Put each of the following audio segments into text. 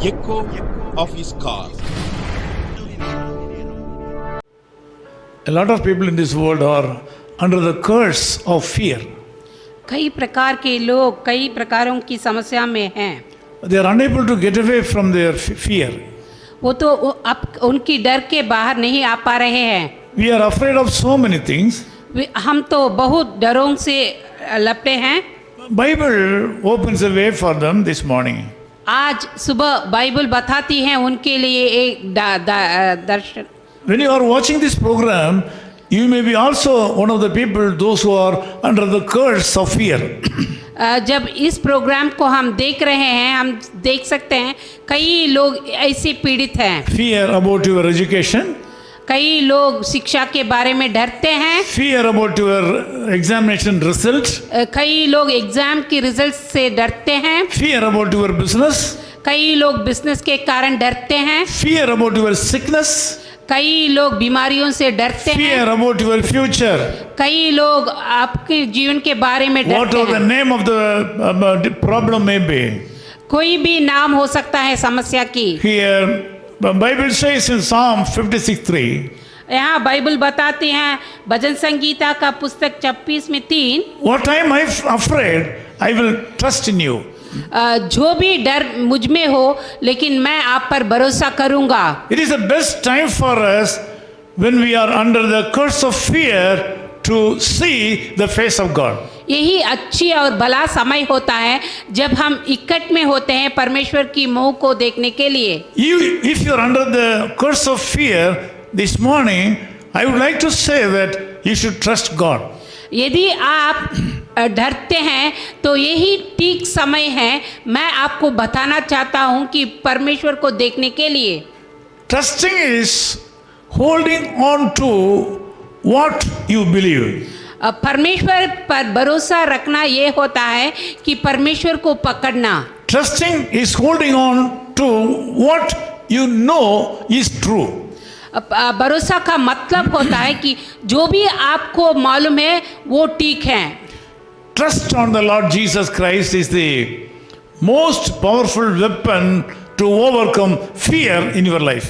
echo of his call. A lot of people in this world are under the curse of fear. कई प्रकार के लोग कई प्रकारों की समस्या में हैं। They are unable to get away from their fear. वो तो अब उनकी डर के बाहर नहीं आ पा रहे हैं। We are afraid of so many things. हम तो बहुत डरों से लपटे हैं। Bible opens a way for them this morning. आज सुबह बाइबल बताती है उनके लिए एक दर्शन। When you are watching this program, you may be also one of the people, those who are under the curse of fear. जब इस programme को हम देख रहे हैं, हम देख सकते हैं कई लोग ऐसे पीड़ित हैं। Fear about your education. कई लोग शिक्षा के बारे में डरते हैं। Fear about your examination results. कई लोग एग्जाम की रिजल्ट से डरते हैं। Fear about your business. कई लोग बिजनेस के कारण डरते हैं। Fear about your sickness. कई लोग बीमारियों से डरते हैं। Fear about your future. कई लोग आपके जीवन के बारे में डरते Whatever the हैं। name of the problem may be. कोई भी नाम हो सकता है समस्या की। Here, the Bible says in Psalm 56:3. यहाँ बाइबल बताती हैं भजन संगीता का पुस्तक 26 में 3। What time I afraid, I will trust in you. जो भी डर मुझ में हो लेकिन मैं आप पर भरोसा करूंगा। It is the best time for us when we are under the curse of fear to see the face of God. यही अच्छी और भला समय होता है जब हम इकट्ठ में होते हैं परमेश्वर की मुंह को देखने के लिए। If you are under the curse of fear this morning, I would like to say that you should trust God. यदि आप डरते हैं तो यही ठीक समय है। मैं आपको बताना चाहता हूं कि परमेश्वर को देखने के लिए Trusting is holding on to what you believe. परमेश्वर पर भरोसा रखना ये होता है कि परमेश्वर को पकड़ना। Trusting is holding on to what you know is true. भरोसा का मतलब होता है कि जो भी आपको मालूम है वो ठीक है। Trust on the Lord Jesus Christ is the most powerful weapon to overcome fear in your life.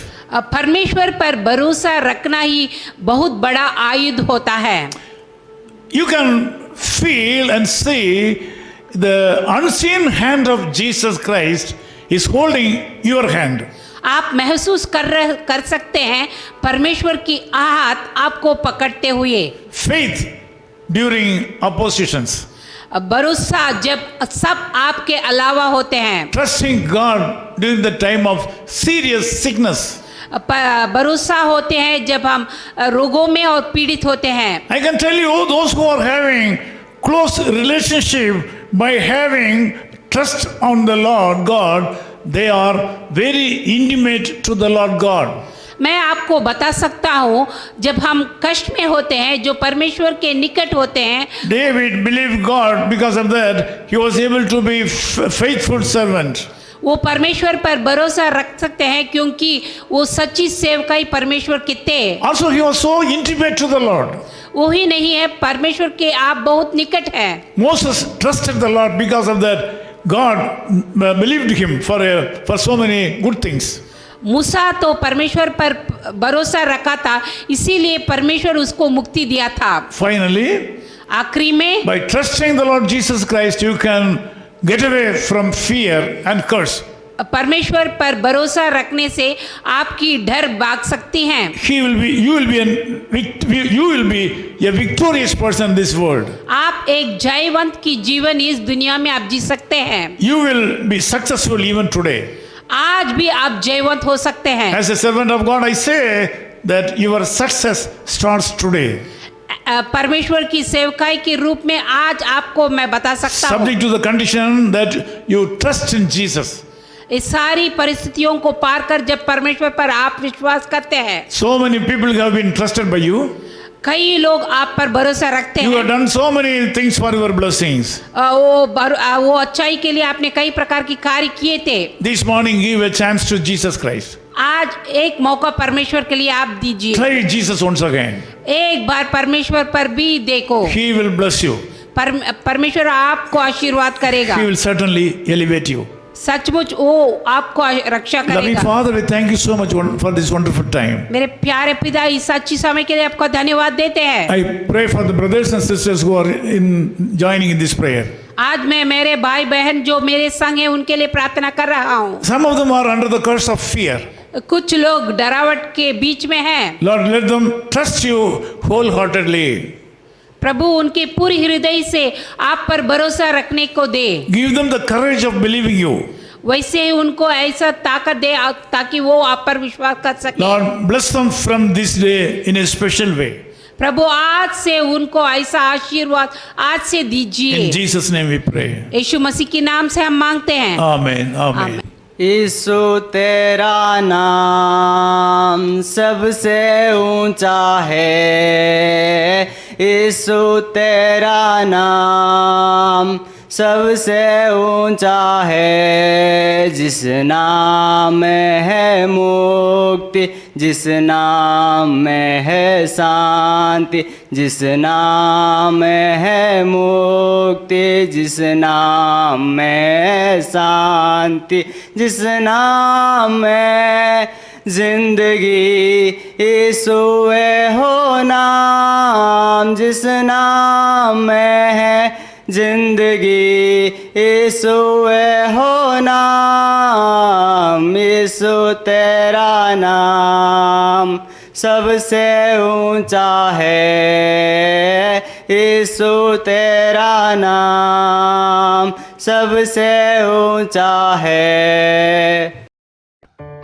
परमेश्वर पर भरोसा रखना ही बहुत बड़ा आयुध होता है। You can feel and see the unseen hand of Jesus Christ is holding your hand. आप महसूस कर सकते हैं परमेश्वर की हाथ आपको पकड़ते हुए। Faith during oppositions. भरोसा जब सब आपके अलावा होते हैं। Trusting God during the time of serious sickness. भरोसा होते हैं जब हम रोगों में और पीड़ित होते हैं। I can tell you, those who are having close relationship by having trust on the Lord God, they are very intimate to the Lord God. मैं आपको बता सकता हूँ जब हम कष्ट में होते हैं, जो परमेश्वर के निकट होते हैं। David believed God, because of that he was able to be faithful servant. वो परमेश्वर पर भरोसा रख सकते हैं क्योंकि वो सच्ची सेवकाई परमेश्वर की थे। Also he was so intimate to the Lord. वो ही नहीं है, परमेश्वर के आप बहुत निकट हैं। Moses trusted the Lord, because of that God believed him for so many good things. मूसा तो परमेश्वर पर भरोसा रखा था, इसीलिए परमेश्वर उसको मुक्ति दिया था। Finally, आखिरी में by trusting the Lord Jesus Christ, you can get away from fear and curse. परमेश्वर पर भरोसा रखने से आपकी डर भाग सकती हैं। You will be a victorious person in this world. आप एक जयवंत की जीवन इस दुनिया में आप जी सकते हैं। You will be successful even today. आज भी आप जयवंत हो सकते हैं। As a servant of God, I say that your success starts today. परमेश्वर की सेवकाई के रूप में आज आपको मैं बता सकता हूँ, Subject to the condition that you trust in Jesus. इस सारी परिस्थितियों को पार कर जब परमेश्वर पर आप विश्वास करते हैं। So many people have been trusted by you. कई लोग आप पर भरोसा रखते You हैं। have done so many things for your blessings. वो अच्छाई के लिए आपने कई प्रकार की कार्य किए थे। This morning, give a chance to Jesus Christ. आज एक मौका परमेश्वर के लिए आप दीजिए। Try Jesus once again. एक बार परमेश्वर पर भी देखो। He will bless you. परमेश्वर आपको आशीर्वाद करेगा। He will certainly elevate you. सचमुच वो आपको रक्षा Loving करेगा। Father, we thank you so much for this wonderful time. मेरे प्यारे पिता, इस अच्छी समय के लिए आपको धन्यवाद देते हैं। I pray for the brothers and sisters who are joining in this prayer. आज मैं मेरे भाई बहन जो मेरे संग हैं उनके लिए प्रार्थना कर रहा हूँ। Some of them are under the curse of fear. कुछ लोग डरावट के बीच में हैं। Lord, let them trust you wholeheartedly. प्रभु उनके पूरी हृदय से आप पर भरोसा रखने को दे। Give them the courage of believing you. वैसे ही उनको ऐसा ताकत दे ताकि वो आप पर विश्वास कर सके। Lord, bless them from this day in a special way. प्रभु आज से उनको ऐसा आशीर्वाद आज से दीजिए। In Jesus' name we pray. यीशु मसीह के नाम से हम मांगते हैं। Amen. Amen. यीशु तेरा नाम सबसे ऊंचा है, यीशु तेरा नाम सबसे ऊंचा है। जिस नाम में है मुक्ति, जिस नाम में है शांति, जिस नाम में है मुक्ति, जिस नाम में है शांति, जिस नाम में जिंदगी, यीशु हो नाम। जिस नाम में है जिंदगी, यीशु हो नाम। यीशु तेरा नाम सबसे ऊंचा है, यीशु तेरा नाम सबसे ऊंचा है।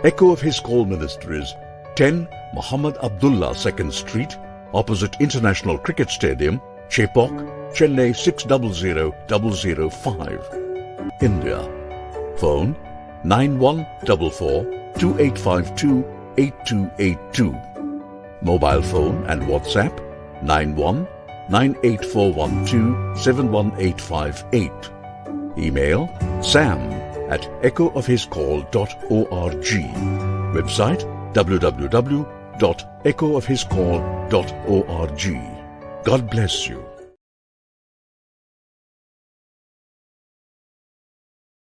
Echo of His Call Ministries, 10 Muhammad Abdullah 2nd Street, opposite International Cricket Stadium, Chepauk, Chennai 600005, India. Phone 9144-2852-8282. Mobile phone and WhatsApp 91-98412-71858. Email sam@echoofhiscall.org. Website www.echoofhiscall.org. God bless you.